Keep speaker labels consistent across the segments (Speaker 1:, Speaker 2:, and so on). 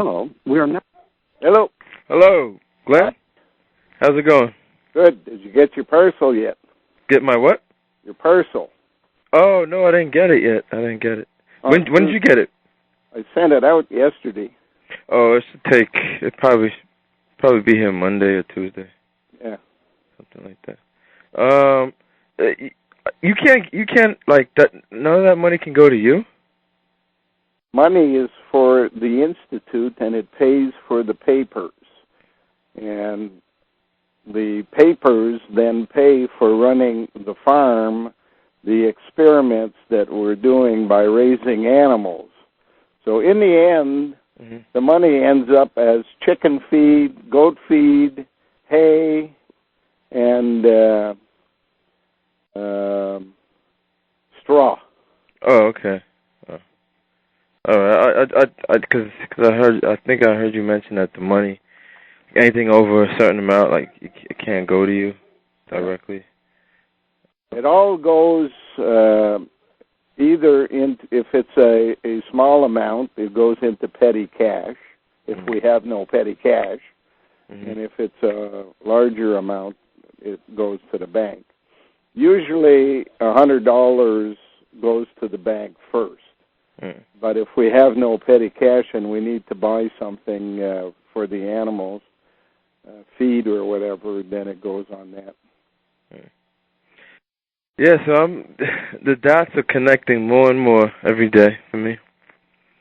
Speaker 1: Hello. We are now. Hello.
Speaker 2: Hello, Glenn. How's it going?
Speaker 1: Good. Did you get your parcel yet?
Speaker 2: Get my what?
Speaker 1: Your parcel.
Speaker 2: Oh, no, I didn't get it yet. When did you get it?
Speaker 1: I sent it out yesterday.
Speaker 2: Oh, it probably be here Monday or Tuesday.
Speaker 1: Yeah.
Speaker 2: Something like that. You can't like that. None of that money can go to you.
Speaker 1: Money is for the institute, and it pays for the papers, and the papers then pay for running the farm, the experiments that we're doing by raising animals. So in the end, the money ends up as chicken feed, goat feed, hay, and straw.
Speaker 2: Oh, okay. Because I think I heard you mention that the money, anything over a certain amount, like it can't go to you directly.
Speaker 1: It all goes either if it's a small amount, it goes into petty cash. If we have no petty cash, and if it's a larger amount, it goes to the bank. Usually, $100 goes to the bank first. But if we have no petty cash and we need to buy something for the animals, feed or whatever, then it goes on that.
Speaker 2: Yeah, so the dots are connecting more and more every day for me.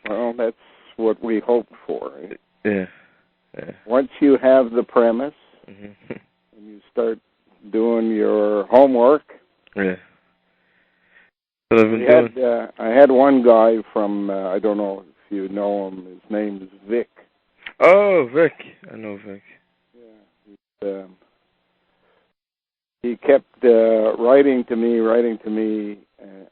Speaker 1: Well, that's what we hope for. Right?
Speaker 2: Yeah.
Speaker 1: Once you have the premise and you start doing your homework.
Speaker 2: Yeah.
Speaker 1: I had one guy from, I don't know if you know him, his name is Vic.
Speaker 2: Oh, Vic. I know Vic.
Speaker 1: Yeah. He kept writing to me,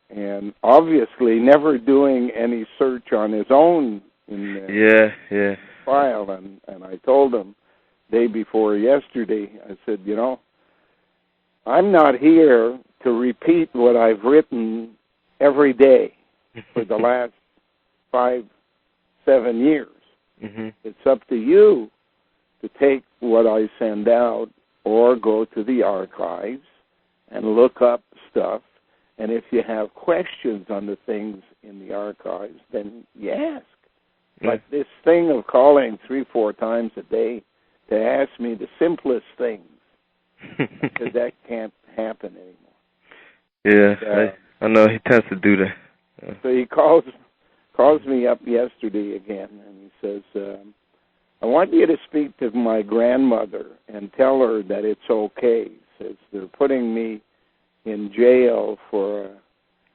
Speaker 1: and obviously never doing any search on his own in the file. And I told him day before yesterday, I said, I'm not here to repeat what I've written every day for the last 5-7 years. It's up to you to take what I send out or go to the archives and look up stuff. And if you have questions on the things in the archives, then you ask. But this thing of calling 3-4 times a day to ask me the simplest things, because that can't happen anymore.
Speaker 2: Yeah, I know he tends to do that. Yeah.
Speaker 1: So he calls me up yesterday again, and he says, I want you to speak to my grandmother and tell her that it's okay. He says, they're putting me in jail for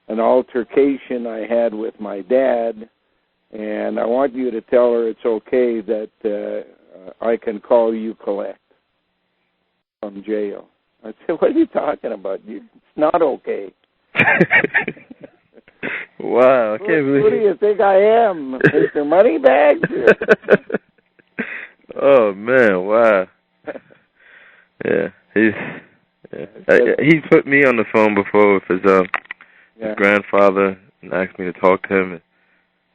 Speaker 1: an altercation I had with my dad, and I want you to tell her it's okay that I can call you collect from jail. I said, what are you talking about? It's not okay.
Speaker 2: Wow, I can't believe.
Speaker 1: Who do you think I am, Mr. Moneybags?
Speaker 2: Oh man, wow. Yeah, he's put me on the phone before with his grandfather and asked me to talk to him and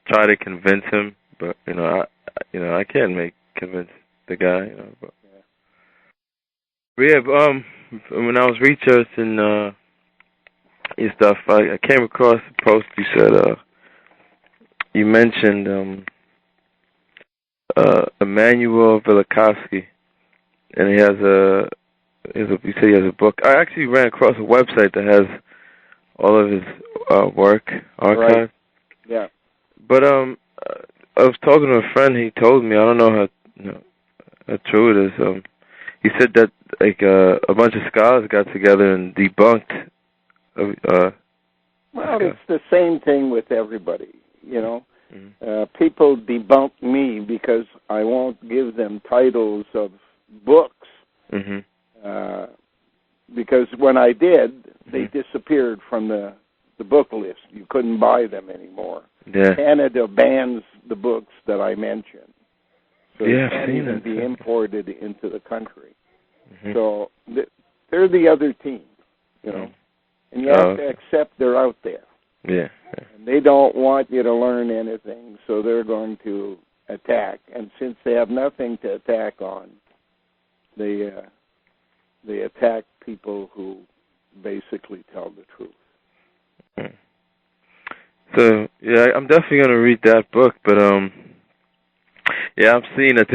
Speaker 2: try to convince him, but I can't convince the guy. But when I was researching your stuff, I came across a post you said. You mentioned Emmanuel Velikovsky, and he has a book. I actually ran across a website that has all of his work archived.
Speaker 1: Right. Yeah.
Speaker 2: But I was talking to a friend. He told me, I don't know how true it is. He said that a bunch of scholars got together and debunked.
Speaker 1: Well, it's the same thing with everybody, People debunk me because I won't give them titles of books. Because when I did, they disappeared from the book list. You couldn't buy them anymore.
Speaker 2: Yeah.
Speaker 1: Canada bans the books that I mentioned. So they can't even be imported into the country. So they're the other team, And you have to accept they're out there.
Speaker 2: Yeah.
Speaker 1: And they don't want you to learn anything, so they're going to attack, and since they have nothing to attack on, they attack people who basically tell the truth.
Speaker 2: So yeah, I'm definitely gonna read that book, but yeah, I'm seeing that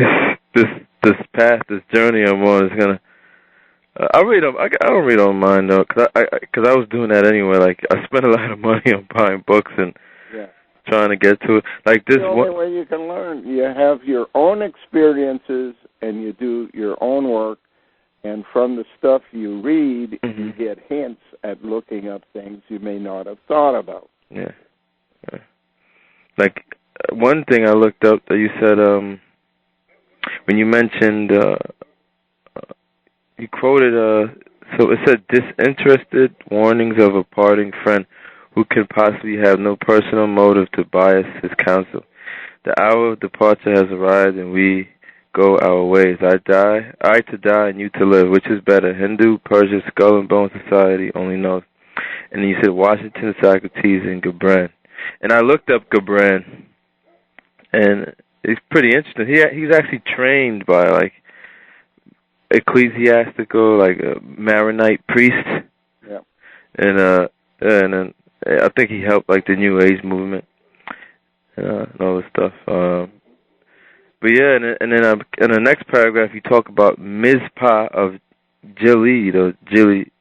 Speaker 2: this path, this journey I'm on is gonna. I read them. I don't read online though, cause I was doing that anyway. Like I spent a lot of money on buying books and trying to get to it. Like this.
Speaker 1: The only way you can learn, you have your own experiences and you do your own work, and from the stuff you read, you get hints at looking up things you may not have thought about.
Speaker 2: Yeah. Like one thing I looked up that you said when you mentioned you quoted so it said disinterested warnings of a parting friend who could possibly have no personal motive to bias his counsel. The hour of departure has arrived and we go our ways. I to die and you to live. Which is better? Hindu, Persia, Skull and Bone Society only knows. And then you said Washington, Socrates, and Gibran. And I looked up Gibran, and it's pretty interesting. He's actually trained by like ecclesiastical, like a Maronite priest.
Speaker 1: Yeah.
Speaker 2: And then I think he helped like the New Age movement and all this stuff. But yeah, and then in the next paragraph you talk about Mizpah of Gilead or Gilead.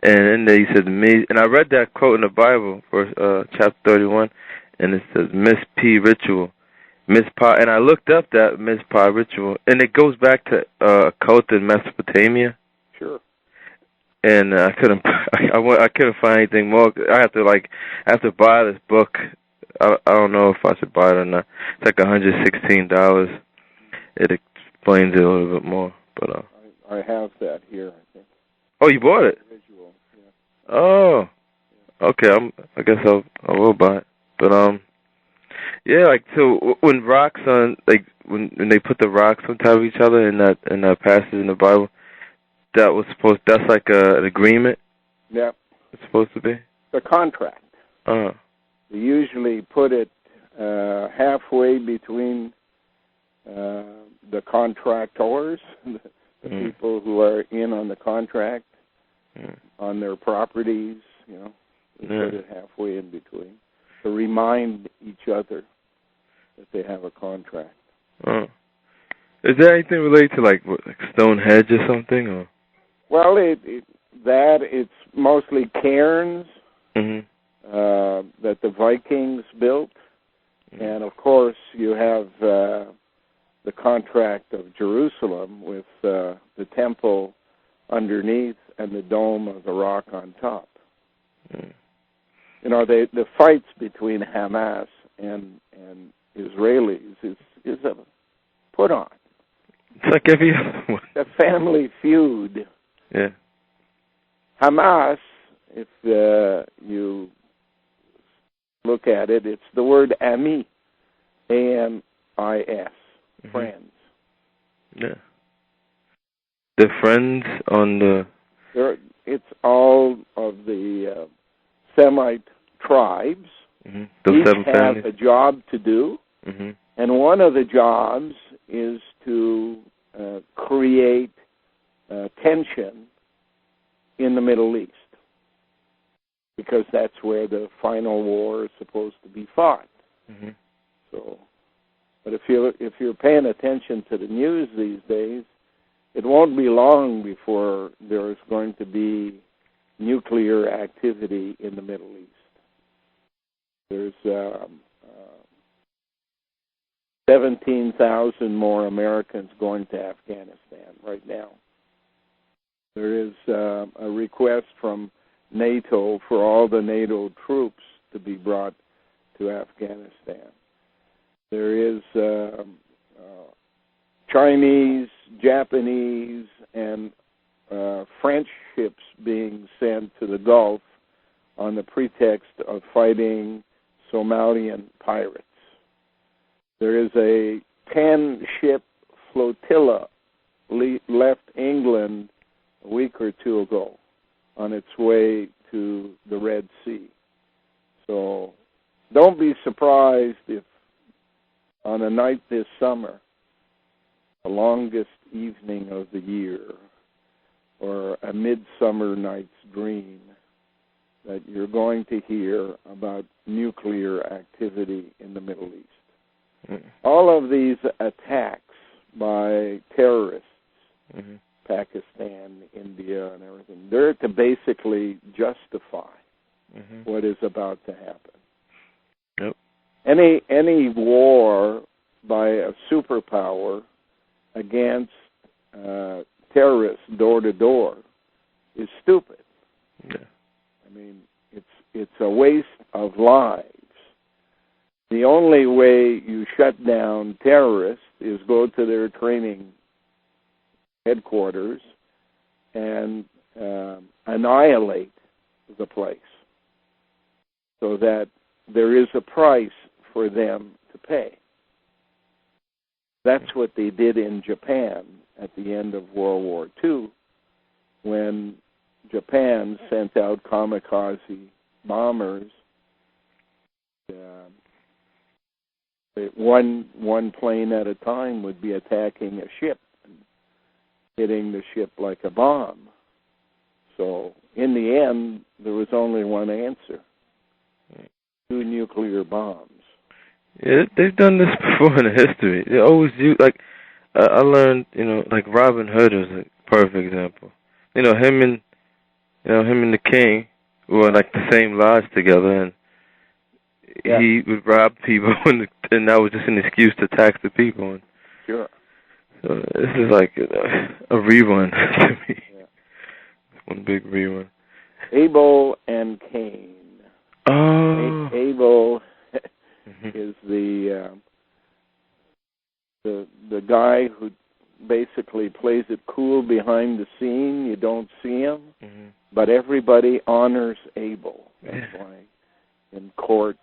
Speaker 2: And in there you said, and I read that quote in the Bible, verse, chapter 31, and it says, Miss-P ritual. Mizpah, and I looked up that Mizpah ritual, and it goes back to a cult in Mesopotamia.
Speaker 1: Sure.
Speaker 2: And I couldn't find anything more. I have to buy this book. I don't know if I should buy it or not. It's like $116. It explains it a little bit more, but
Speaker 1: I have that here, I think.
Speaker 2: Oh, you bought it?
Speaker 1: Visual, yeah.
Speaker 2: Oh, okay. I guess I will buy it. But yeah. Like so, when rocks on when they put the rocks on top of each other in that passage in the Bible, that's like an agreement.
Speaker 1: Yeah.
Speaker 2: It's supposed to be
Speaker 1: the contract. They usually put it halfway between the contractors, the people who are in on the contract, on their properties, they put it halfway in between to remind each other that they have a contract.
Speaker 2: Is there anything related to like Stonehenge or something? Or?
Speaker 1: Well, it's mostly cairns that the Vikings built, and of course you have the contract of Jerusalem with the temple underneath and the dome of the rock on top. The fights between Hamas and Israelis is a put on.
Speaker 2: It's like every other one.
Speaker 1: The family feud.
Speaker 2: Yeah.
Speaker 1: Hamas, if you look at it, it's the word Ami, A-M-I-S, friends.
Speaker 2: Yeah. The friends on the...
Speaker 1: It's all of the Semite tribes.
Speaker 2: Those
Speaker 1: each
Speaker 2: 7
Speaker 1: have
Speaker 2: families.
Speaker 1: a job to do, and one of the jobs is to create tension in the Middle East, because that's where the final war is supposed to be fought. So, but if you're paying attention to the news these days, it won't be long before there's going to be nuclear activity in the Middle East. There's 17,000 more Americans going to Afghanistan right now. There is a request from NATO for all the NATO troops to be brought to Afghanistan. There is Chinese, Japanese, and French ships being sent to the Gulf on the pretext of fighting Somalian pirates. There is a 10-ship flotilla left England a week or two ago on its way to the Red Sea. So don't be surprised if on a night this summer, the longest evening of the year, or a midsummer night's dream, that you're going to hear about nuclear activity in the Middle East. Mm-hmm. All of these attacks by terrorists, mm-hmm. Pakistan, India, and everything, they're to basically justify mm-hmm. what is about to happen.
Speaker 2: Yep.
Speaker 1: Any war by a superpower against terrorists door to door is stupid.
Speaker 2: Yeah.
Speaker 1: I mean, it's a waste of lives. The only way you shut down terrorists is go to their training headquarters and annihilate the place, so that there is a price for them to pay. That's what they did in Japan at the end of World War II, when Japan sent out kamikaze bombers. One plane at a time would be attacking a ship and hitting the ship like a bomb. So in the end, there was only one answer: 2 nuclear bombs.
Speaker 2: Yeah, they've done this before in history. They always do. Like I learned, like Robin Hood is a perfect example. Him and the king were like the same lodge together, and yeah. He would rob people, and that was just an excuse to tax the people. And
Speaker 1: sure.
Speaker 2: So this is like a rerun to me. Yeah. One big rerun.
Speaker 1: Abel and Cain.
Speaker 2: Oh.
Speaker 1: Abel is the guy who basically plays it cool behind the scene. You don't see him, mm-hmm. but everybody honors Abel. That's why in court,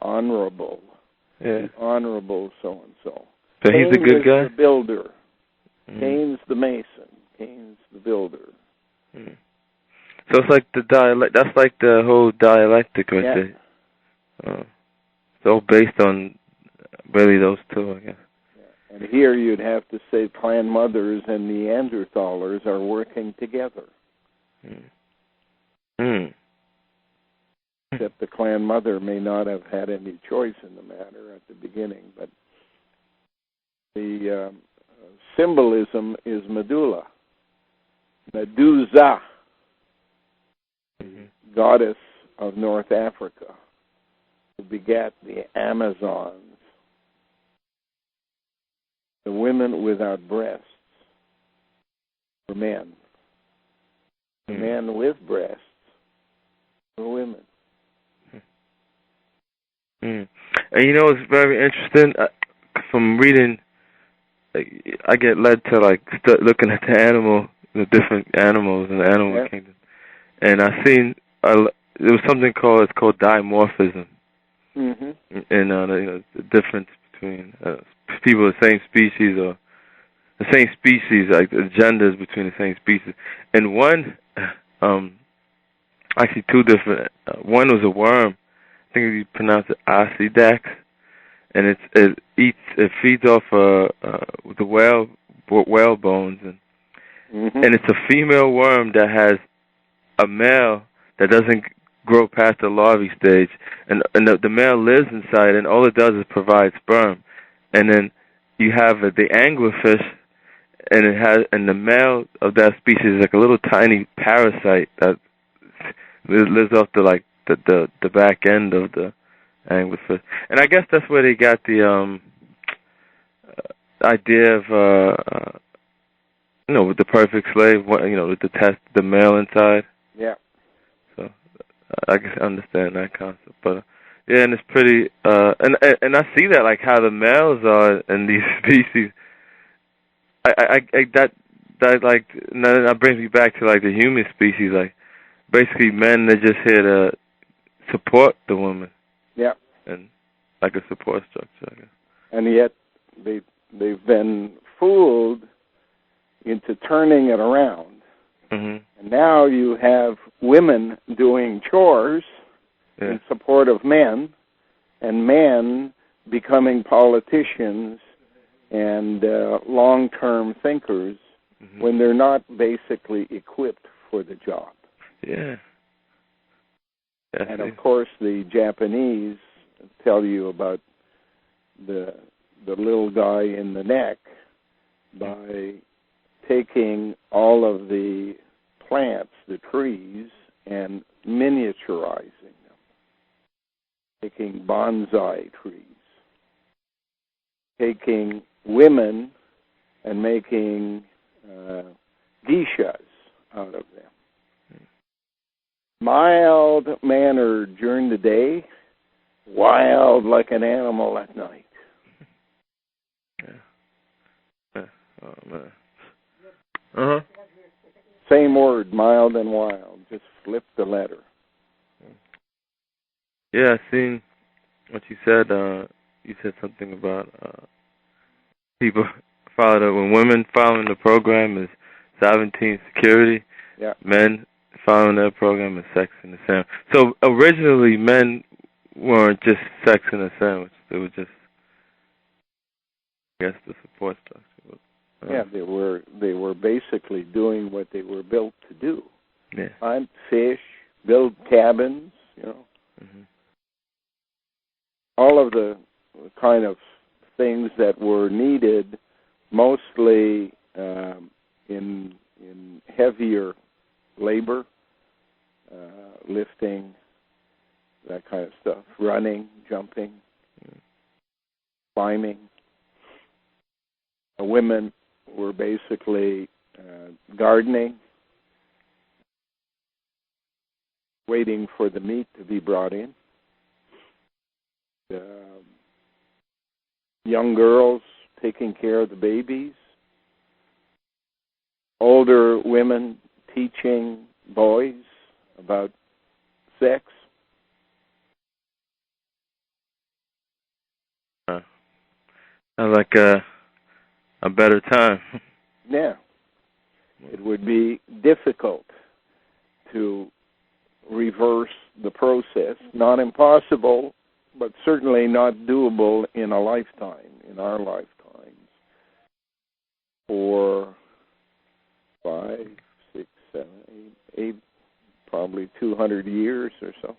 Speaker 1: honorable, honorable so-and-so.
Speaker 2: So he's a good guy?
Speaker 1: The builder. Mm-hmm. Cain's the mason. Cain's the builder.
Speaker 2: Mm-hmm. So it's like the dialect. That's like the whole dialectic right there. It's all based on really those two, I guess.
Speaker 1: Yeah. And here you'd have to say clan mothers and Neanderthalers are working together. Except the clan mother may not have had any choice in the matter at the beginning, but the symbolism is Medulla. Medusa, goddess of North Africa, who begat the Amazons, the women without breasts were men. The men with breasts were women.
Speaker 2: And it's very interesting. From reading, I get led to start looking at the different animals in the animal kingdom, and I seen there was something called dimorphism, mm-hmm. and the difference between people of the same species, or the same species, like the genders between the same species, and one, actually two different. One was a worm. I think you pronounce it Ossidax, and it feeds off the whale bones, and mm-hmm. and it's a female worm that has a male that doesn't grow past the larvae stage, and the male lives inside, and all it does is provide sperm, and then you have the anglerfish, and the male of that species is like a little tiny parasite that lives off the back end of the anglerfish, and I guess that's where they got the idea of with the perfect slave, with the male inside.
Speaker 1: Yeah.
Speaker 2: So I can understand that concept, but and it's pretty and I see that like how the males are in these species. That brings me back to like the human species, like basically men are just here to support the woman.
Speaker 1: Yeah.
Speaker 2: And like a support structure, I guess.
Speaker 1: And yet they've been fooled into turning it around. Mm-hmm. And now you have women doing chores in support of men, and men becoming politicians and long-term thinkers when they're not basically equipped for the job.
Speaker 2: Yeah.
Speaker 1: And of course, the Japanese tell you about the little guy in the neck by taking all of the plants, the trees, and miniaturizing them, taking bonsai trees, taking women and making geishas out of them. Mild-mannered during the day, wild like an animal at night.
Speaker 2: Oh, man. Uh-huh.
Speaker 1: Same word, mild and wild. Just flip the letter.
Speaker 2: Yeah, I seen what you said. You said something about people when women following the program is 17 security.
Speaker 1: Yeah. Men
Speaker 2: following their program is sex in the sandwich. So originally, men weren't just sex in a sandwich. They were just, I guess, the support structure.
Speaker 1: Yeah, they were basically doing what they were built to do.
Speaker 2: Yeah.
Speaker 1: Hunt, fish, build cabins, you know.
Speaker 2: Mm-hmm.
Speaker 1: All of the kind of things that were needed, mostly in heavier labor, lifting, that kind of stuff, running, jumping, climbing. Women were basically gardening, waiting for the meat to be brought in. Young girls taking care of the babies. Older women teaching boys about sex.
Speaker 2: Sounds like a better time.
Speaker 1: Yeah. It would be difficult to reverse the process. Not impossible, but certainly not doable in a lifetime, in our lifetimes. 4, 5, 6, 7, 8, probably 200 years or so.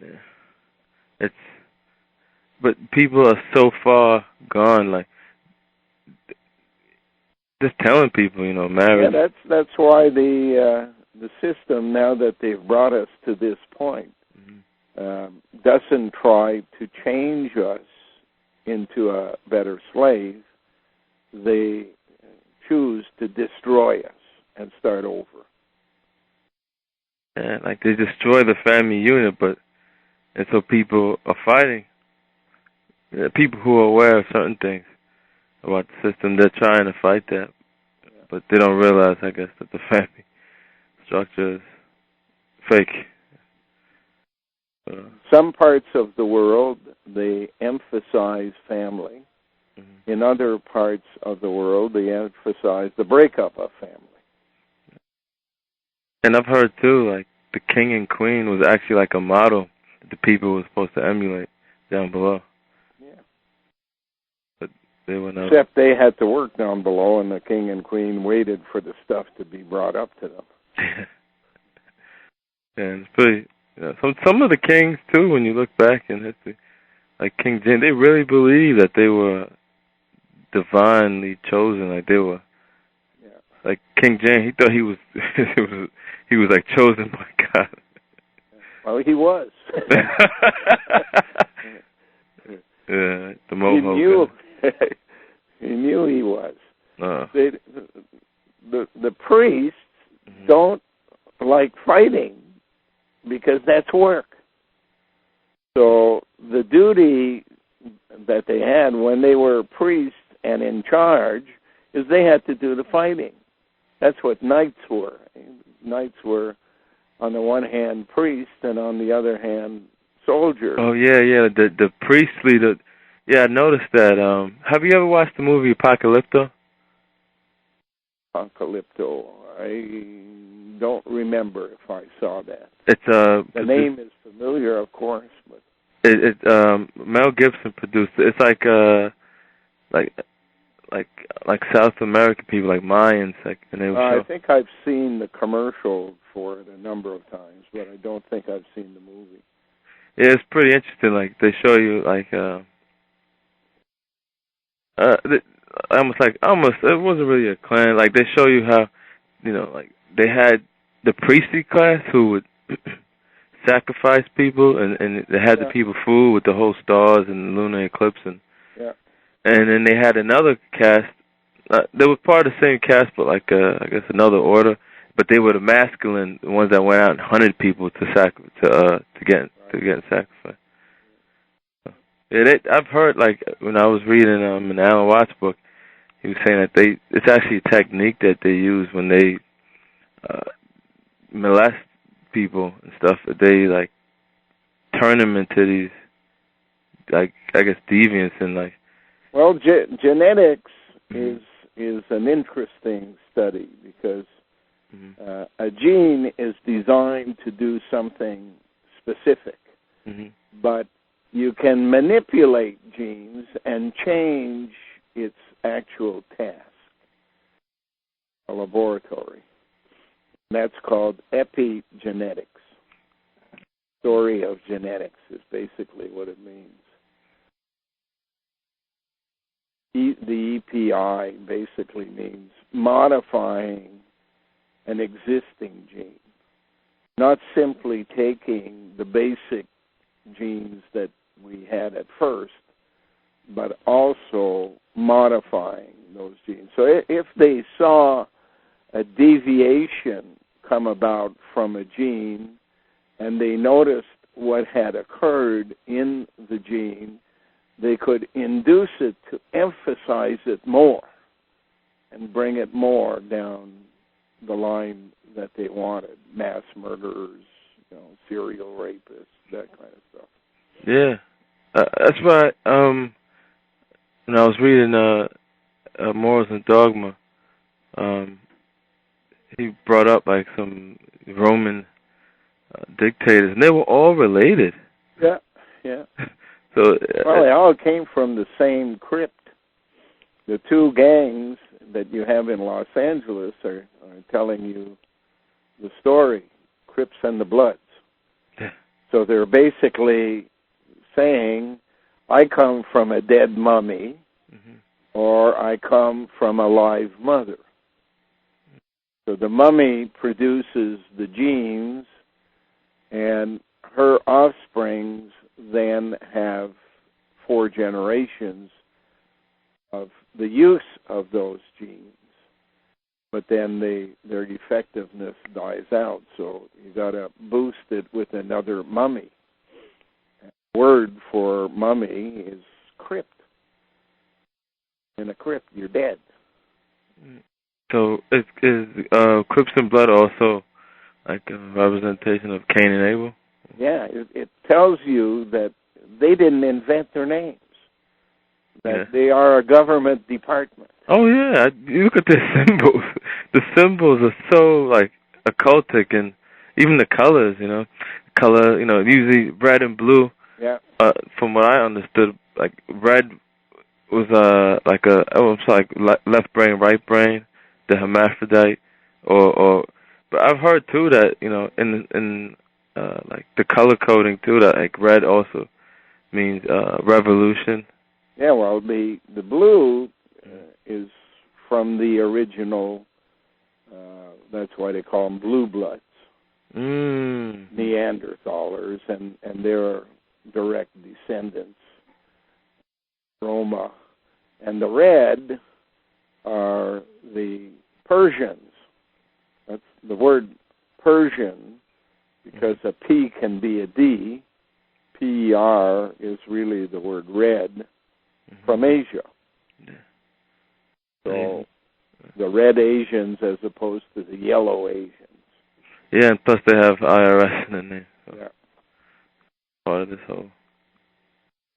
Speaker 2: Yeah. But people are so far gone, like, just telling people, you know, marriage.
Speaker 1: Yeah, that's why the system, now that they've brought us to this point, doesn't try to change us into a better slave. They choose to destroy us and start over.
Speaker 2: Yeah, like they destroy the family unit, and so people are fighting. Yeah, people who are aware of certain things about the system, they're trying to fight that, but they don't realize, I guess, that the family structure is fake.
Speaker 1: Some parts of the world, they emphasize family. Mm-hmm. In other parts of the world, they emphasize the breakup of family.
Speaker 2: And I've heard, too, like, the king and queen was actually like a model that the people were supposed to emulate down below.
Speaker 1: Yeah.
Speaker 2: But they were not.
Speaker 1: Except they had to work down below, and the king and queen waited for the stuff to be brought up to them.
Speaker 2: And it's pretty. You know, some of the kings too, when you look back in history, like King James, they really believed that they were divinely chosen. Like they were, like King James, he thought he was, he was like chosen by God.
Speaker 1: Well, he was.
Speaker 2: Yeah, the Mohawk.
Speaker 1: He knew he was. The priests don't like fighting, because that's work. So the duty that they had when they were priests and in charge is they had to do the fighting. That's what knights were. Knights were, on the one hand, priests, and on the other hand, soldiers.
Speaker 2: Oh, yeah. The priestly, I noticed that. Have you ever watched the movie Apocalypto?
Speaker 1: Apocalypto. I don't remember if I saw that.
Speaker 2: It's
Speaker 1: the name is familiar, of course, but
Speaker 2: Mel Gibson produced it. It's like South American people, like Mayans, and they would show.
Speaker 1: I think I've seen the commercial for it a number of times, but I don't think I've seen the movie.
Speaker 2: Yeah, it's pretty interesting. Like they show you almost it wasn't really a clan. Like they show you how, like they had the priestly class who would sacrifice people, and they had the people food with the whole stars and lunar eclipse, and then they had another caste. They were part of the same caste, but I guess another order. But they were the masculine, the ones that went out and hunted people to get sacrificed. Yeah, I've heard, like, when I was reading an Alan Watts book, he was saying that it's actually a technique that they use when they molest people and stuff. They like turn them into these, like, I guess, deviants and like.
Speaker 1: Well, genetics is an interesting study because a gene is designed to do something specific, but you can manipulate genes and change its actual task. A laboratory. That's called epigenetics. Story of genetics is basically what it means. The EPI basically means modifying an existing gene, not simply taking the basic genes that we had at first, but also modifying those genes. So if they saw a deviation come about from a gene and they noticed what had occurred in the gene, they could induce it to emphasize it more and bring it more down the line that they wanted. Mass murderers, serial rapists, that kind of stuff.
Speaker 2: Yeah. That's why when I was reading Morals and Dogma, he brought up like some Roman dictators, and they were all related.
Speaker 1: Yeah.
Speaker 2: So
Speaker 1: well, they all came from the same crypt. The two gangs that you have in Los Angeles are telling you the story, Crips and the Bloods.
Speaker 2: Yeah.
Speaker 1: So they're basically saying, I come from a dead mummy, or I come from a live mother. So the mummy produces the genes, and her offsprings then have 4 generations of the use of those genes. But then their effectiveness dies out, so you got to boost it with another mummy. The word for mummy is crypt. In a crypt, you're dead.
Speaker 2: So is Crips and Blood also like a representation of Cain and Abel?
Speaker 1: Yeah, it tells you that they didn't invent their names. That they are a government department.
Speaker 2: Oh yeah, you look at the symbols. The symbols are so like occultic, and even the colors. Color. Usually red and blue.
Speaker 1: Yeah.
Speaker 2: From what I understood, like red was like left brain, right brain, the hermaphrodite, or. But I've heard too that in like the color coding too, that like red also means revolution.
Speaker 1: Yeah, well, the blue is from the original. That's why they call them blue bloods, Neanderthalers, and they're direct descendants, Roma, and the red are the Persians. That's the word Persian, because a P can be a D. P-E-R is really the word red, from Asia. So the red Asians as opposed to the yellow Asians.
Speaker 2: Yeah, and plus they have IRS in the name. So part of this whole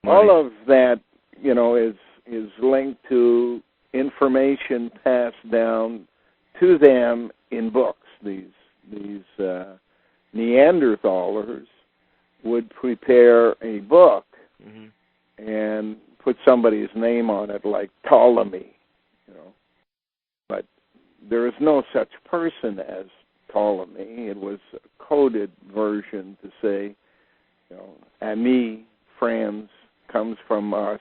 Speaker 2: money.
Speaker 1: All of that, is linked to information passed down to them in books. These Neanderthalers, would prepare a book
Speaker 2: Mm-hmm.
Speaker 1: and put somebody's name on it, like Ptolemy, But there is no such person as Ptolemy. It was a coded version to say, ami, friends, comes from us.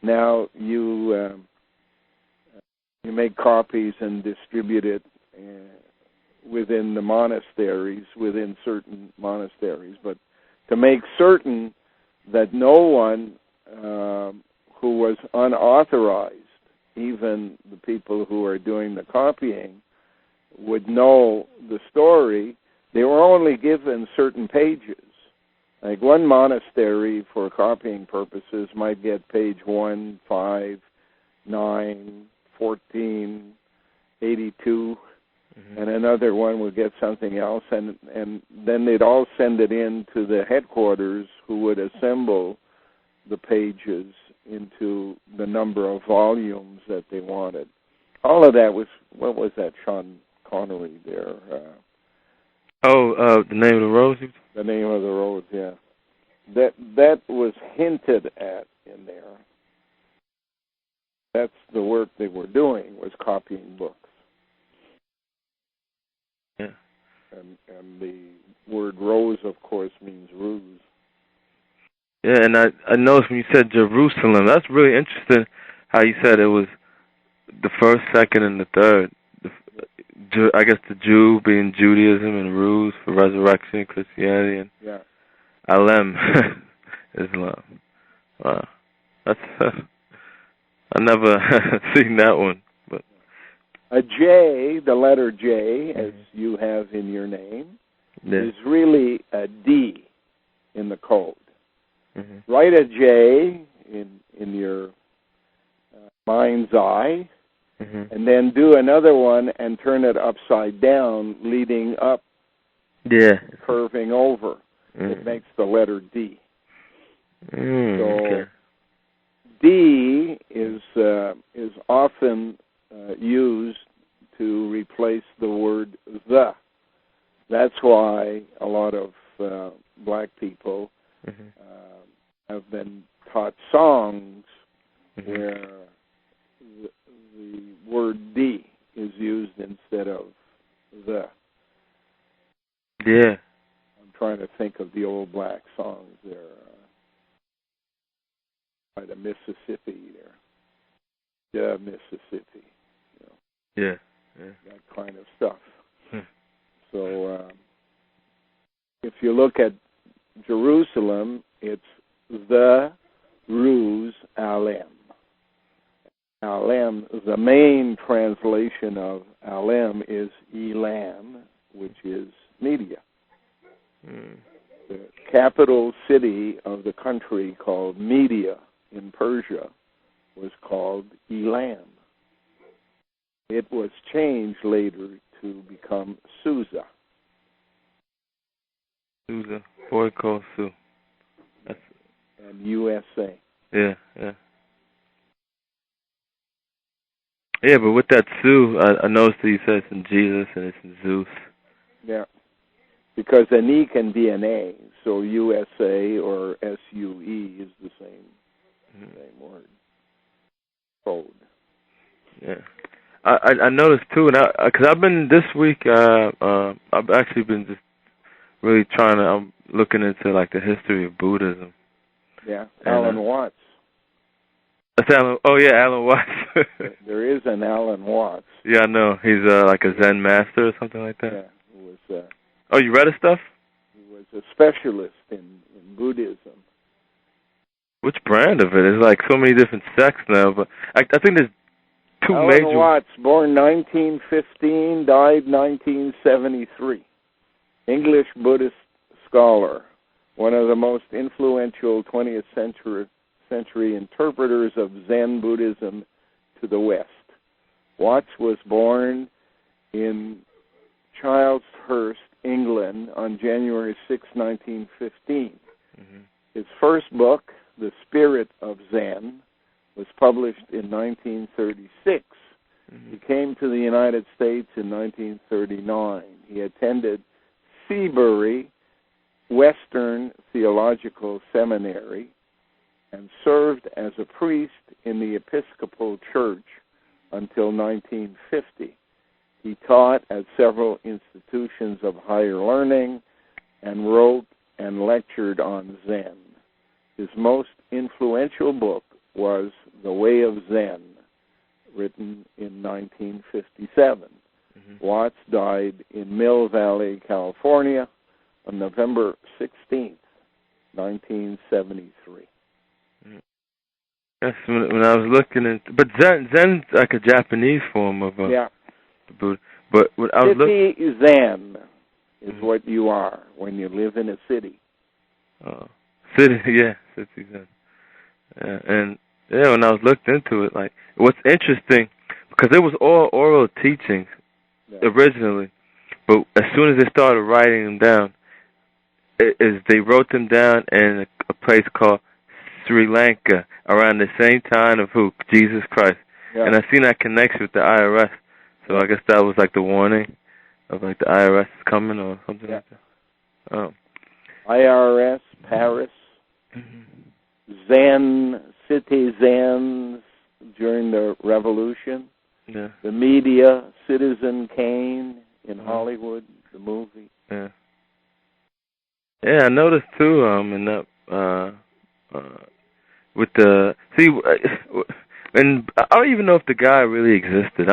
Speaker 1: Now you make copies and distribute it within the monasteries, within certain monasteries. But to make certain that no one who was unauthorized, even the people who are doing the copying, would know the story, they were only given certain pages. Like one monastery, for copying purposes, might get page 1, 5, 9, 14, 82, and another one would get something else, and then they'd all send it in to the headquarters, who would assemble the pages into the number of volumes that they wanted. All of that was, what was that, Sean Connery there?
Speaker 2: The Name of the Rose?
Speaker 1: The Name of the Rose, yeah. That was hinted at in there. That's the work they were doing, was copying books.
Speaker 2: Yeah.
Speaker 1: And the word rose, of course, means ruse.
Speaker 2: Yeah, and I noticed when you said Jerusalem, that's really interesting how you said it was the first, second, and the third. I guess the Jew being Judaism and ruse for resurrection, Christianity, and Alem, Islam. Wow. That's I never seen that one. But
Speaker 1: a J, the letter J, as you have in your name, is really a D in the code. Write a J in your mind's eye, and then do another one and turn it upside down, leading up, curving over. It makes the letter D. So D is often used to replace the word the. That's why a lot of black people have been taught songs where the word D is used instead of the.
Speaker 2: Yeah.
Speaker 1: I'm trying to think of the old black songs there. By the Mississippi there. The Mississippi.
Speaker 2: Yeah.
Speaker 1: That kind of stuff. So if you look at Jerusalem, it's the Ruse Alem. Alem, the main translation of Alem is Elam, which is media. The capital city of the country, called Media in Persia, was called Elam. It was changed later to become Susa.
Speaker 2: Susa, boy called Sue.
Speaker 1: And USA.
Speaker 2: Yeah. Yeah, but with that Sue, I noticed that you said it's in Jesus and it's in Zeus.
Speaker 1: Yeah. Because an E can be an A, so USA or SUE is the same word. Code.
Speaker 2: Yeah. I noticed too, and because I've been this week, I've actually been just really I'm looking into like the history of Buddhism.
Speaker 1: Yeah, Alan Watts.
Speaker 2: That's Alan. Oh yeah, Alan Watts.
Speaker 1: There is an Alan Watts.
Speaker 2: Yeah, I know. He's like a Zen master or something like that.
Speaker 1: Yeah, he was.
Speaker 2: Oh, you read his stuff?
Speaker 1: He was a specialist in Buddhism.
Speaker 2: Which brand of it? There's like so many different sects now, but I think there's two major.
Speaker 1: Alan Watts, born 1915, died 1973. English Buddhist scholar, one of the most influential 20th century interpreters of Zen Buddhism to the West. Watts was born in Childhurst, England, on January 6, 1915. His first book, The Spirit of Zen, was published in 1936. He came to the United States in 1939. He attended Seabury Western Theological Seminary and served as a priest in the Episcopal Church until 1950. He taught at several institutions of higher learning and wrote and lectured on Zen. His most influential book was The Way of Zen, written in 1957. Watts died in Mill Valley, California, on November 16th, 1973.
Speaker 2: That's when I was looking into, but Zen's like a Japanese form of Buddha. But when I was
Speaker 1: looking, Zen is what you are when you live in a city.
Speaker 2: City Zen. And when I was looked into it, like what's interesting, because it was all oral teachings originally, but as soon as they started writing them down, they wrote them down in a place called Sri Lanka around the same time of Jesus Christ. Yeah. And I seen that connection with the IRS. So I guess that was like the warning of like the IRS is coming or something like that.
Speaker 1: IRS, Paris, Zen, citizens during the revolution, the media, Citizen Kane in Hollywood, the movie.
Speaker 2: Yeah, I noticed too, in that, with the, and I don't even know if the guy really existed.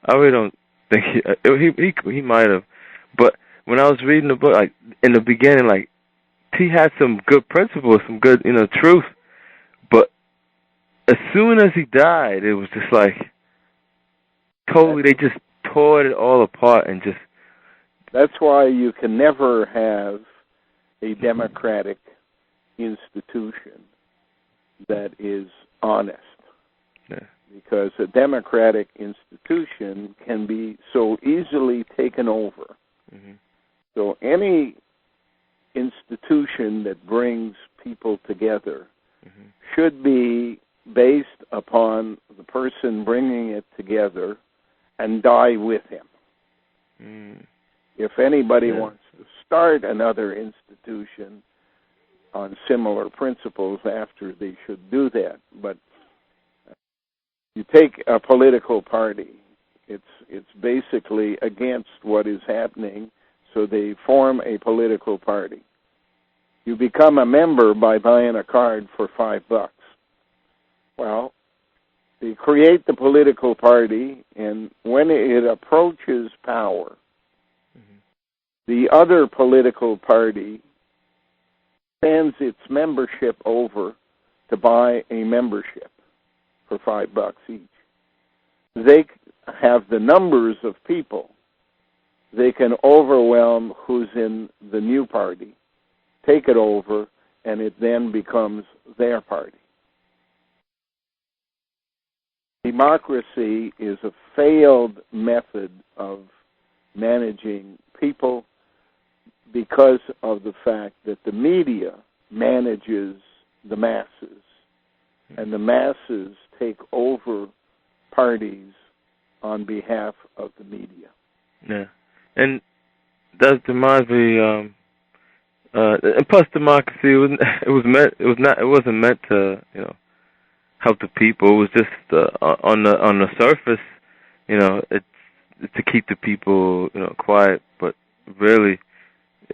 Speaker 2: I really don't think he might have, but when I was reading the book, like in the beginning, like he had some good principles, some good, truth, but as soon as he died, it was just like totally they just tore it all apart and just.
Speaker 1: That's why you can never have a democratic institution that is honest. Yeah. Because a democratic institution can be so easily taken over. So any institution that brings people together should be based upon the person bringing it together and die with him. If anybody wants to start another institution on similar principles after, they should do that. But you take a political party, it's basically against what is happening, so they form a political party. You become a member by buying a card for $5. Well, they create the political party, and when it approaches power, the other political party sends its membership over to buy a membership for $5 each. They have the numbers of people. They can overwhelm who's in the new party, take it over, and it then becomes their party. Democracy is a failed method of managing people because of the fact that the media manages the masses, and the masses take over parties on behalf of the media.
Speaker 2: Yeah, and that reminds me. And plus, democracy it wasn't meant to help the people. It was just on the surface, it's to keep the people quiet, but really.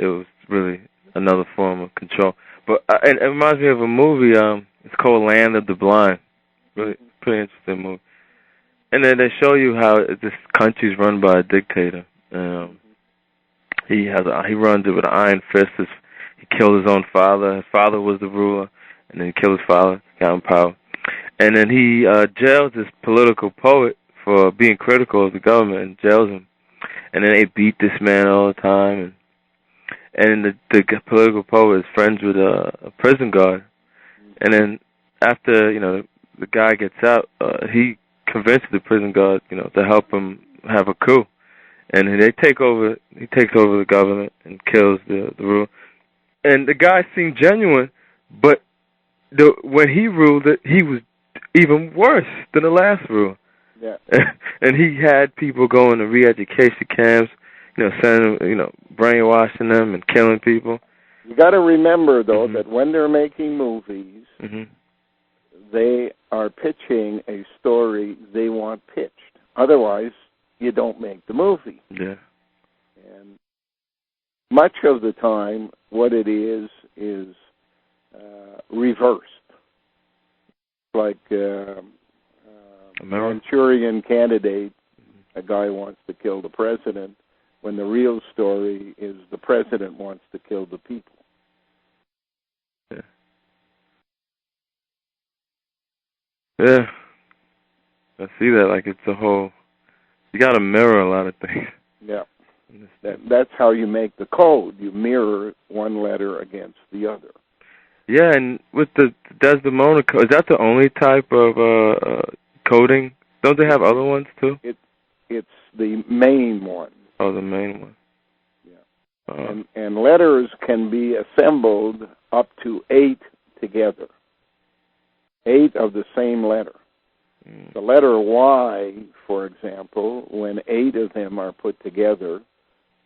Speaker 2: It was really another form of control. But it reminds me of a movie. It's called Land of the Blind. Really, pretty interesting movie. And then they show you how this country's run by a dictator. He runs it with an iron fist. He killed his own father. His father was the ruler, and then he killed his father, got in power. And then he jails this political poet for being critical of the government, and jails him. And then they beat this man all the time. And the political poet is friends with a prison guard. And then after, the guy gets out, he convinces the prison guard, to help him have a coup. And he takes over the government and kills the ruler. And the guy seemed genuine, but when he ruled it, he was even worse than the last ruler.
Speaker 1: Yeah.
Speaker 2: And he had people going to re-education camps, sending, brainwashing them and killing people.
Speaker 1: You got to remember, though, that when they're making movies, they are pitching a story they want pitched. Otherwise, you don't make the movie.
Speaker 2: Yeah.
Speaker 1: And much of the time, what it is reversed. Like Manchurian Candidate, a guy wants to kill the president, when the real story is the president wants to kill the people.
Speaker 2: Yeah. Yeah. I see that. Like, it's a whole... You got to mirror a lot of things.
Speaker 1: Yeah. That's how you make the code. You mirror one letter against the other.
Speaker 2: Yeah, and with the Desdemona code, is that the only type of coding? Don't they have other ones, too?
Speaker 1: It's the main one.
Speaker 2: Oh, the main one.
Speaker 1: Yeah. And letters can be assembled up to 8 together. 8 of the same letter. The letter Y, for example, when 8 of them are put together,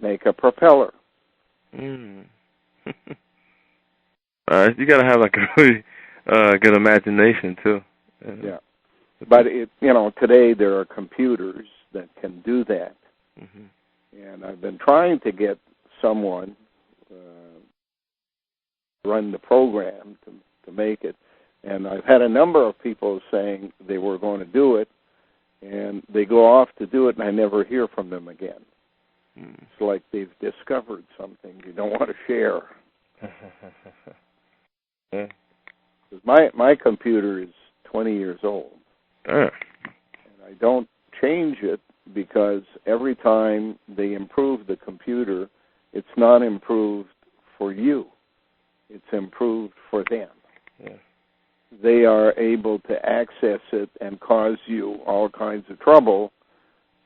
Speaker 1: make a propeller.
Speaker 2: You got to have like a really good imagination too.
Speaker 1: Yeah, but today there are computers that can do that, and I've been trying to get someone run the program to make it. And I've had a number of people saying they were going to do it, and they go off to do it, and I never hear from them again. It's like they've discovered something you don't want to share.
Speaker 2: Yeah.
Speaker 1: My computer is 20 years old, and I don't change it because every time they improve the computer, it's not improved for you. It's improved for them.
Speaker 2: Yeah.
Speaker 1: They are able to access it and cause you all kinds of trouble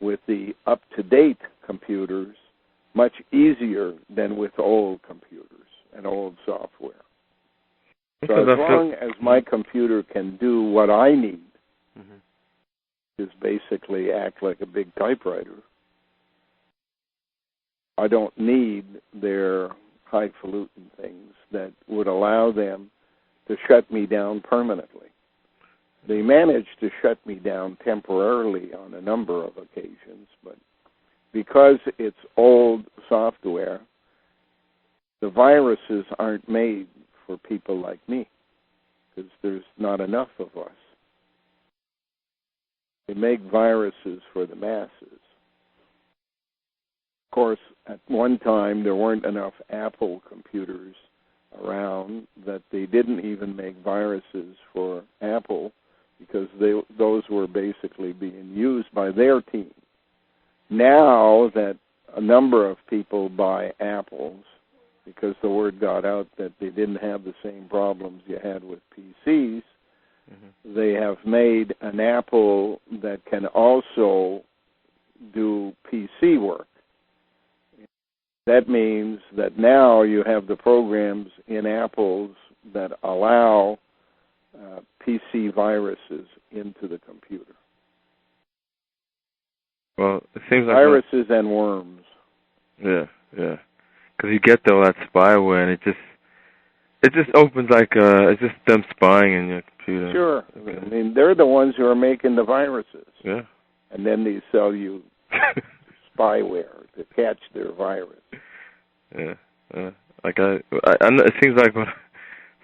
Speaker 1: with the up-to-date computers, much easier than with old computers and old software. So as long as my computer can do what I need, is basically act like a big typewriter, I don't need their highfalutin things that would allow them to shut me down permanently. They managed to shut me down temporarily on a number of occasions, but because it's old software, the viruses aren't made for people like me, because there's not enough of us. They make viruses for the masses. Of course, at one time, there weren't enough Apple computers around that they didn't even make viruses for Apple because those were basically being used by their team. Now that a number of people buy Apples because the word got out that they didn't have the same problems you had with PCs, they have made an Apple that can also do PC work. That means that now you have the programs in Apples that allow PC viruses into the computer.
Speaker 2: Well, it seems like
Speaker 1: viruses and worms.
Speaker 2: Yeah, yeah. Because you get all that spyware, and it just opens like it's just them spying in your computer.
Speaker 1: Sure. Okay. I mean, they're the ones who are making the viruses.
Speaker 2: Yeah.
Speaker 1: And then they sell you spyware to catch their virus.
Speaker 2: Yeah. Like I know, it seems like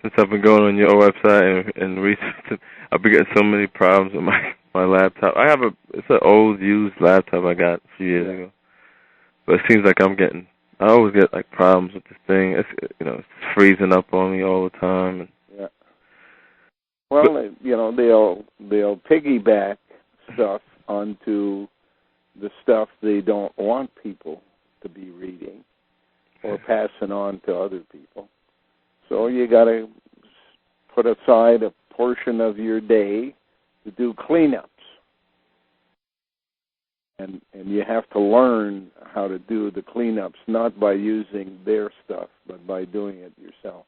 Speaker 2: since I've been going on your website and researching, I've been getting so many problems with my laptop. It's an old used laptop I got a few years ago, but it seems like I always get like problems with this thing. It's freezing up on me all the time. And,
Speaker 1: yeah. Well, they'll piggyback stuff onto the stuff they don't want people to be reading or passing on to other people. So you got to put aside a portion of your day to do cleanups. And you have to learn how to do the cleanups, not by using their stuff, but by doing it yourself.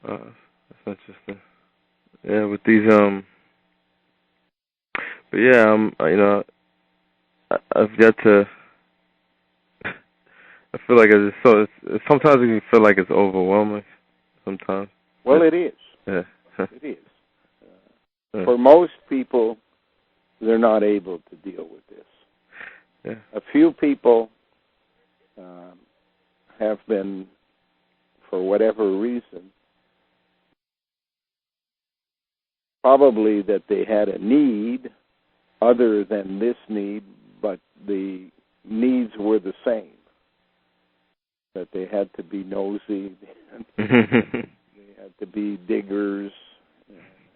Speaker 2: That's interesting. Yeah, with these but yeah, I've yet to. I feel like it's so. Sometimes you feel like it's overwhelming. Sometimes.
Speaker 1: Well, it is.
Speaker 2: Yeah.
Speaker 1: It is. For most people, they're not able to deal with this.
Speaker 2: Yeah.
Speaker 1: A few people have been, for whatever reason, probably that they had a need other than this need, but the needs were the same. That they had to be nosy, they had to be diggers,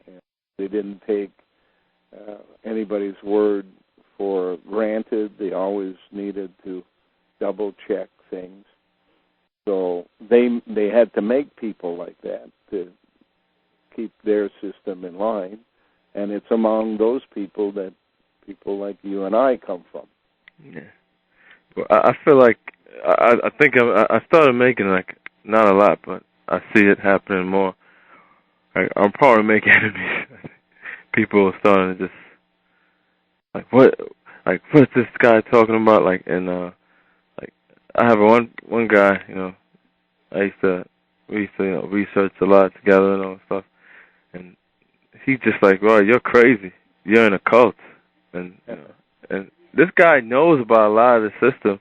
Speaker 1: and they didn't take anybody's word for granted. They always needed to double-check things. So they had to make people like that to keep their system in line, and it's among those people that people like you and I come from.
Speaker 2: Yeah. Well, I feel like I think I started making, like, not a lot, but I see it happening more. I'm probably making enemies. People are starting to just what's this guy talking about? Like, and like, I have one guy, we used to research a lot together and all that stuff, and he's just like, well, you're crazy, you're in a cult, and and this guy knows about a lot of the system,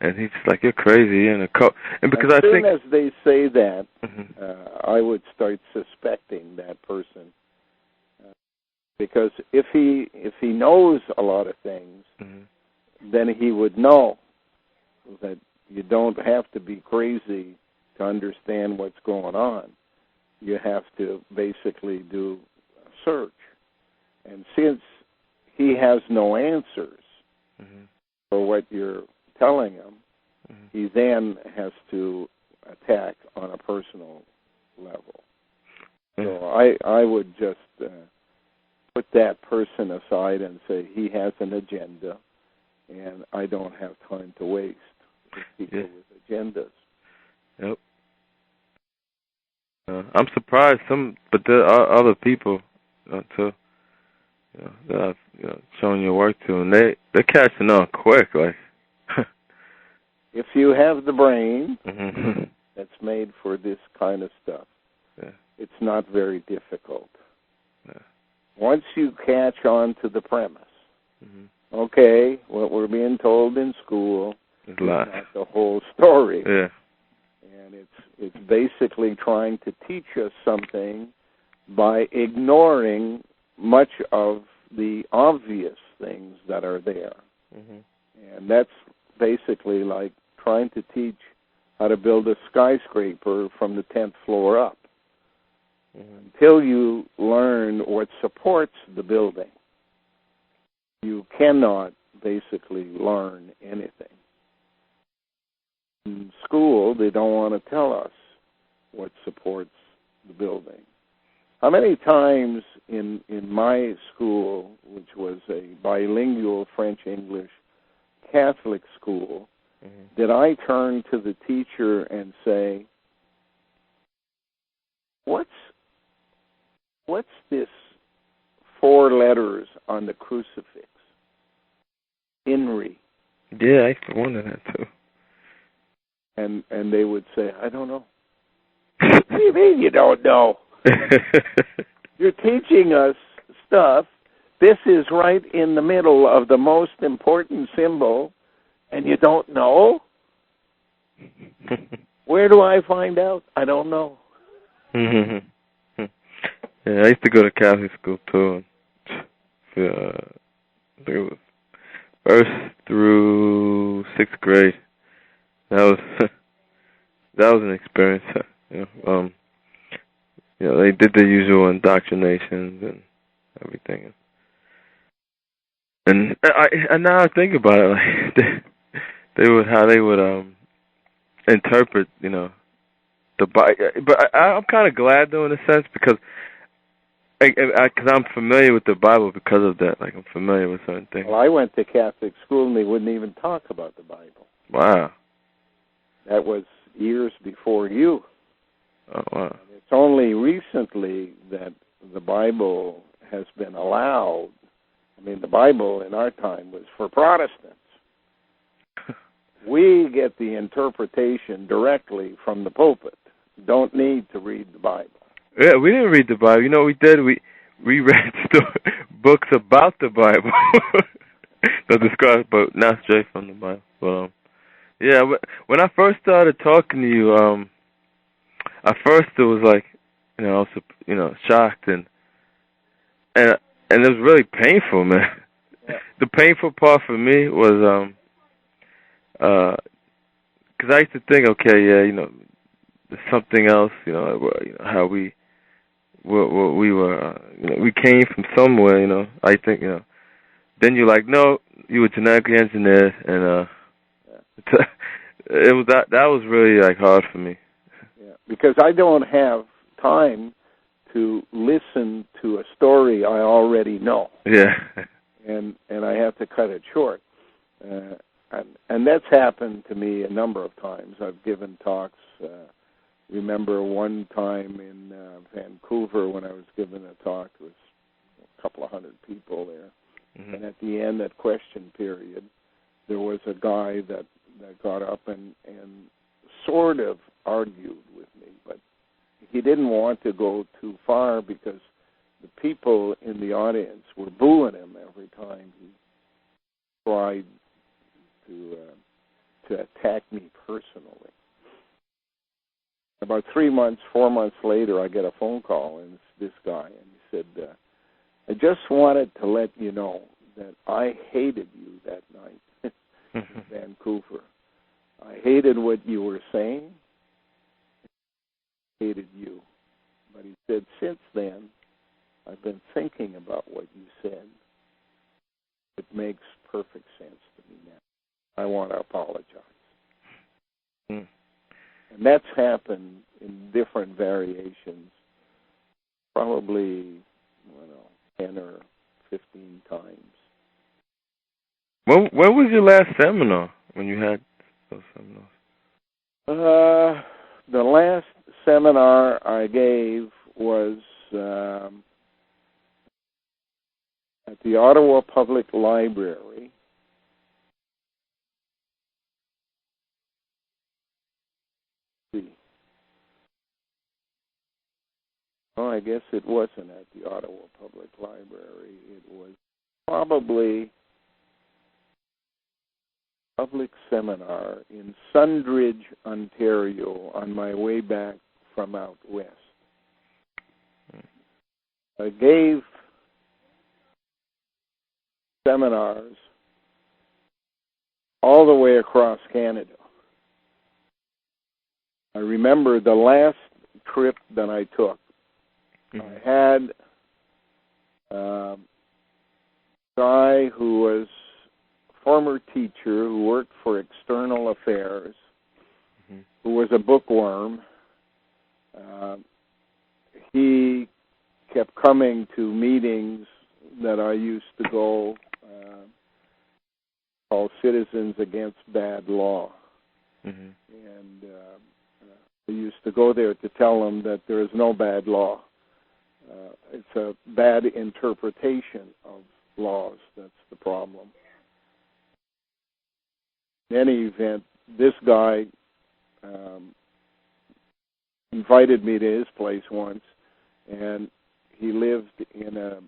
Speaker 2: and he's just like, you're crazy, you're in a cult, and because
Speaker 1: as soon as they say that, I would start suspecting that person. Because if he knows a lot of things, then he would know that you don't have to be crazy to understand what's going on. You have to basically do a search. And since he has no answers for what you're telling him, he then has to attack on a personal level. So I would just put that person aside and say he has an agenda, and I don't have time to waste with people with agendas.
Speaker 2: Yep. I'm surprised but there are other people too, that I've shown your work to, and they're catching on quick. Like,
Speaker 1: if you have the brain that's made for this kind of stuff, it's not very difficult. Once you catch on to the premise, okay, what we're being told in school is not the whole story.
Speaker 2: Yeah.
Speaker 1: And it's basically trying to teach us something by ignoring much of the obvious things that are there. And that's basically like trying to teach how to build a skyscraper from the 10th floor up. Until you learn what supports the building, you cannot basically learn anything. In school, they don't want to tell us what supports the building. How many times in my school, which was a bilingual French-English Catholic school, did I turn to the teacher and say, what's this 4 letters on the crucifix? INRI.
Speaker 2: Yeah, I used to wonder that too.
Speaker 1: And they would say, I don't know. What do you mean you don't know? You're teaching us stuff. This is right in the middle of the most important symbol, and you don't know? Where do I find out? I don't know.
Speaker 2: Yeah, I used to go to Catholic school too. I think it was 1st through 6th grade. That was an experience. They did the usual indoctrinations and everything. And now I think about it, like they would interpret, the Bible. But I'm kind of glad though, in a sense, because I'm familiar with the Bible because of that. Like, I'm familiar with certain things.
Speaker 1: Well, I went to Catholic school and they wouldn't even talk about the Bible.
Speaker 2: Wow.
Speaker 1: That was years before you.
Speaker 2: Oh, wow.
Speaker 1: And it's only recently that the Bible has been allowed. I mean, the Bible in our time was for Protestants. We get the interpretation directly from the pulpit. Don't need to read the Bible.
Speaker 2: Yeah, we didn't read the Bible. You know what we did? We read books about the Bible. Not described, but not straight from the Bible. But, yeah, when I first started talking to you, at first it was like, I was, shocked and it was really painful, man.
Speaker 1: Yeah.
Speaker 2: The painful part for me was, because I used to think, okay, yeah, there's something else, how we were, we came from somewhere, I think, then you're like, no, you were genetically engineered, and it was that was really like hard for me.
Speaker 1: Yeah, because I don't have time to listen to a story I already know.
Speaker 2: Yeah.
Speaker 1: And I have to cut it short. And that's happened to me a number of times. I've given talks. Remember one time in Vancouver when I was giving a talk, there was a couple of hundred people there. Mm-hmm. And at the end, that question period, there was a guy that got up and sort of argued with me, but he didn't want to go too far because the people in the audience were booing him every time he tried to attack me personally. About 4 months later, I get a phone call, and it's this guy, and he said, I just wanted to let you know that I hated you that night in Vancouver. I hated what you were saying. I hated you. But he said, since then, I've been thinking about what you said. It makes perfect sense to me now. I want to apologize.
Speaker 2: Mm.
Speaker 1: And that's happened in different variations, probably, 10 or 15 times.
Speaker 2: When was your last seminar, when you had those seminars?
Speaker 1: The last seminar I gave was at the Ottawa Public Library. Oh, I guess it wasn't at the Ottawa Public Library. It was probably a public seminar in Sundridge, Ontario, on my way back from out west. I gave seminars all the way across Canada. I remember the last trip that I took. I had a guy who was a former teacher who worked for External Affairs, who was a bookworm. He kept coming to meetings that I used to go, called Citizens Against Bad Law. Mm-hmm. And I used to go there to tell them that there is no bad law. It's a bad interpretation of laws. That's the problem. In any event, this guy invited me to his place once, and he lived in a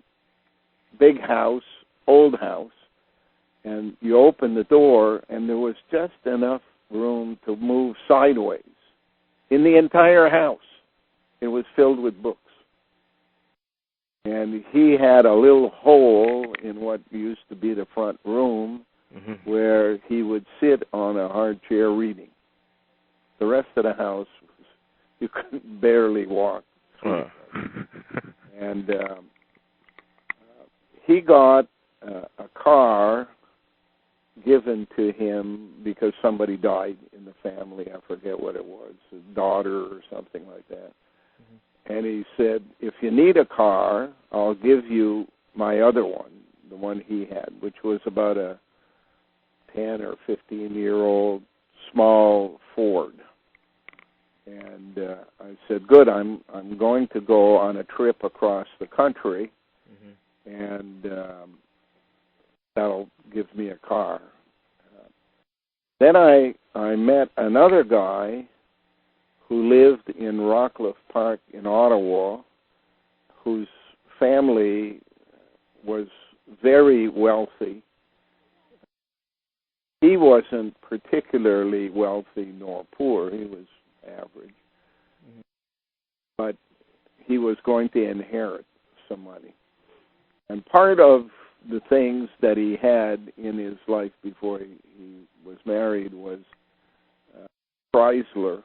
Speaker 1: big house, old house, and you open the door, and there was just enough room to move sideways. In the entire house, it was filled with books. And he had a little hole in what used to be the front room where he would sit on a hard chair reading. The rest of the house, you could barely walk through. And he got a car given to him because somebody died in the family. I forget what it was, a daughter or something like that. And he said, if you need a car, I'll give you my other one, the one he had, which was about a 10 or 15-year-old small Ford. And I said, good, I'm going to go on a trip across the country, and that'll give me a car. Then I met another guy who lived in Rockcliffe Park in Ottawa, whose family was very wealthy. He wasn't particularly wealthy nor poor. He was average. Mm-hmm. But he was going to inherit some money. And part of the things that he had in his life before he was married was Chrysler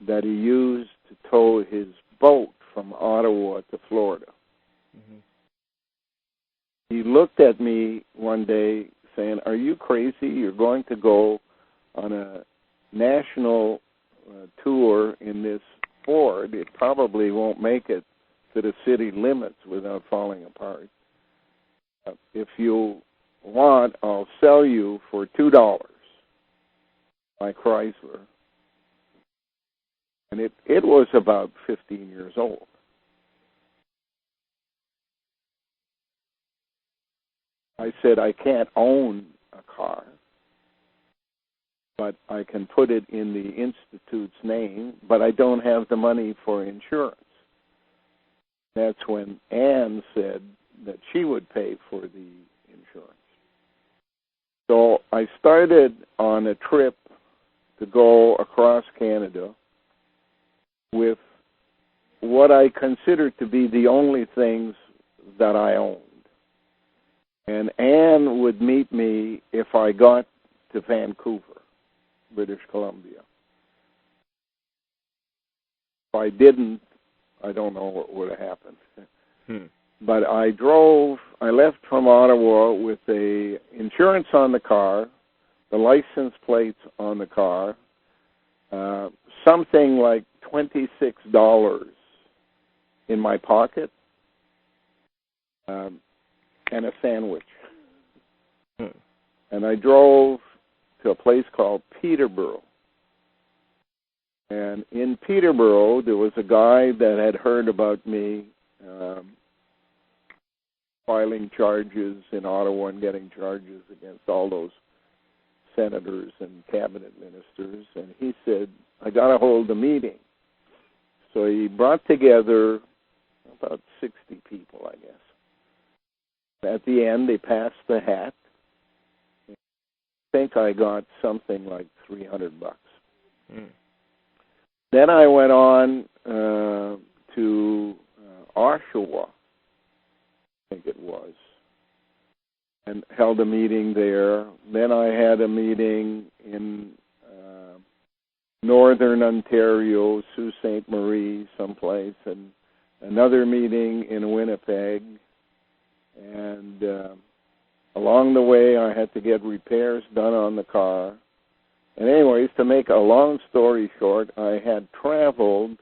Speaker 1: that he used to tow his boat from Ottawa to Florida. Mm-hmm. He looked at me one day saying, "Are you crazy? You're going to go on a national tour in this Ford. It probably won't make it to the city limits without falling apart. If you want, I'll sell you for $2 my Chrysler." And it was about 15 years old. I said, "I can't own a car, but I can put it in the Institute's name, but I don't have the money for insurance." That's when Anne said that she would pay for the insurance. So I started on a trip to go across Canada with what I considered to be the only things that I owned. And Anne would meet me if I got to Vancouver, British Columbia. If I didn't, I don't know what would have happened. But I left from Ottawa with the insurance on the car, the license plates on the car, something like $26 in my pocket, and a sandwich. And I drove to a place called Peterborough. And in Peterborough, there was a guy that had heard about me filing charges in Ottawa and getting charges against all those senators and cabinet ministers. And he said, "I got to hold a meeting." So he brought together about 60 people, I guess. At the end, they passed the hat. I think I got something like $300. Then I went on to Oshawa, I think it was, and held a meeting there. Then I had a meeting in northern Ontario, Sault Ste. Marie, someplace, and another meeting in Winnipeg. And along the way, I had to get repairs done on the car. And anyways, to make a long story short, I had traveled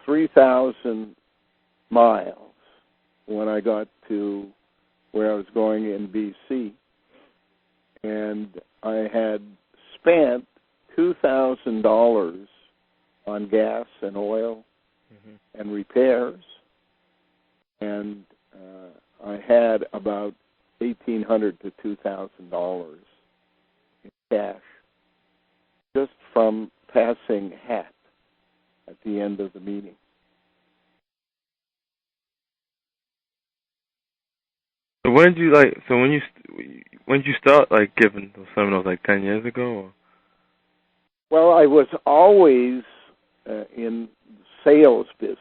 Speaker 1: 3,000 miles when I got to where I was going in BC. And I had spent $2,000 on gas and oil and repairs. And I had about $1,800 to $2,000 in cash just from passing hat at the end of the meeting.
Speaker 2: So when did you start giving those seminars 10 years ago? Or?
Speaker 1: Well, I was always in sales business.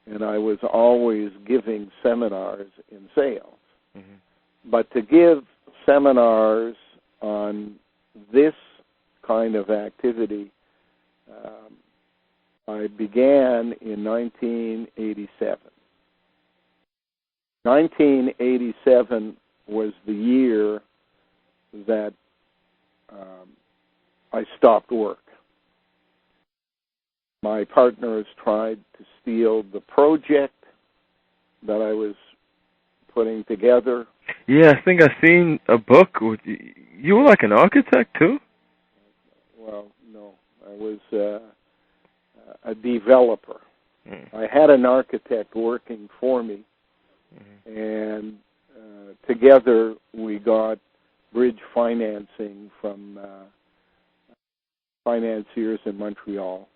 Speaker 1: And I was always giving seminars in sales. But to give seminars on this kind of activity, I began in 1987. 1987 was the year that I stopped work. My partners tried to steal the project that I was putting together.
Speaker 2: Yeah, I think I've seen a book. You were like an architect, too?
Speaker 1: Well, no. I was a developer. I had an architect working for me, and together we got bridge financing from financiers in Montreal.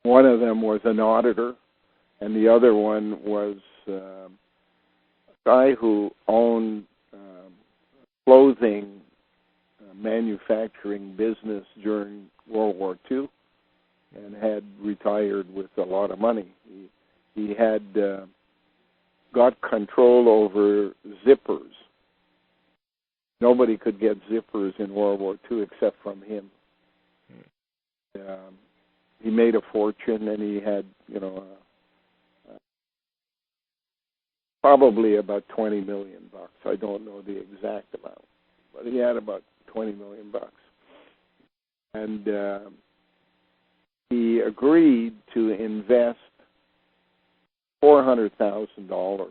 Speaker 1: One of them was an auditor, and the other one was a guy who owned clothing manufacturing business during World War II and had retired with a lot of money. He had got control over zippers. Nobody could get zippers in World War II except from him. He made a fortune, and he had, probably about $20 million. I don't know the exact amount, but he had about $20 million. And he agreed to invest $400,000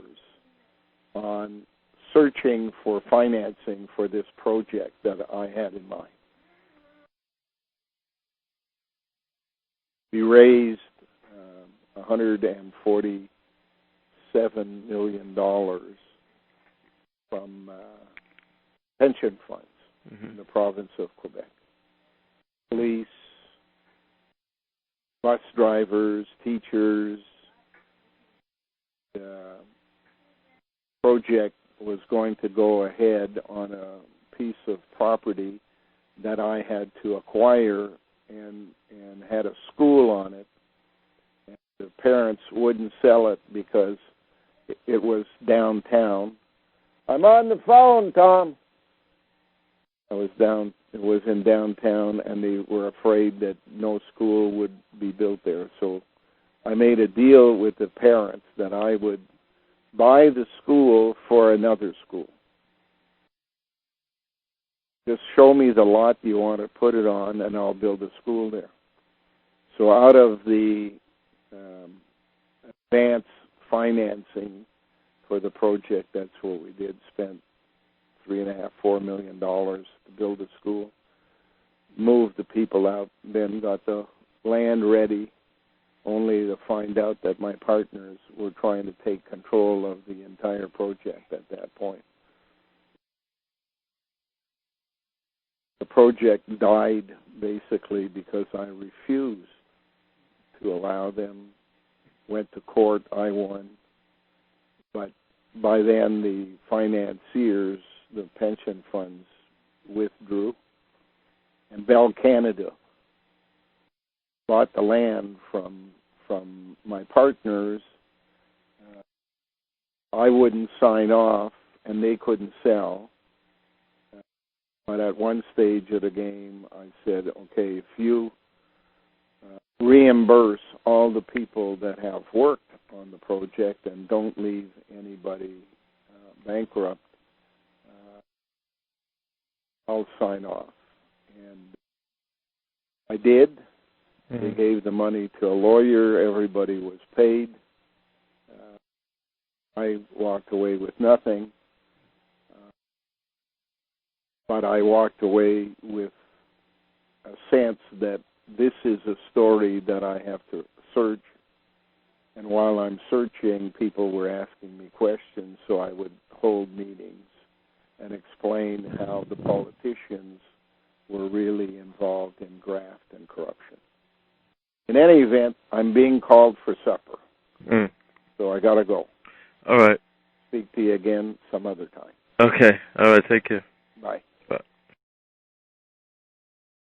Speaker 1: on searching for financing for this project that I had in mind. We raised $147 million from pension funds in the province of Quebec. Police, bus drivers, teachers. The project was going to go ahead on a piece of property that I had to acquire and had a school on it. And the parents wouldn't sell it because it was downtown. I'm on the phone, Tom. It was in downtown, and they were afraid that no school would be built there. So I made a deal with the parents that I would buy the school for another school. Just show me the lot you want to put it on, and I'll build a school there. So out of the advance financing for the project, that's what we did. Spent $3.5–4 million to build a school. Moved the people out, then got the land ready, only to find out that my partners were trying to take control of the entire project at that point. The project died basically because I refused to allow them. Went to court, I won. But by then the financiers, the pension funds, withdrew. And Bell Canada bought the land from my partners. I wouldn't sign off, and they couldn't sell. But at one stage of the game, I said, okay, if you reimburse all the people that have worked on the project and don't leave anybody bankrupt, I'll sign off. And I did. They gave the money to a lawyer. Everybody was paid. I walked away with nothing. But I walked away with a sense that this is a story that I have to search. And while I'm searching, people were asking me questions, so I would hold meetings and explain how the politicians were really involved in graft and corruption. In any event, I'm being called for supper. So I got to go.
Speaker 2: All right.
Speaker 1: Speak to you again some other time.
Speaker 2: Okay. All right. Take care.
Speaker 1: Bye.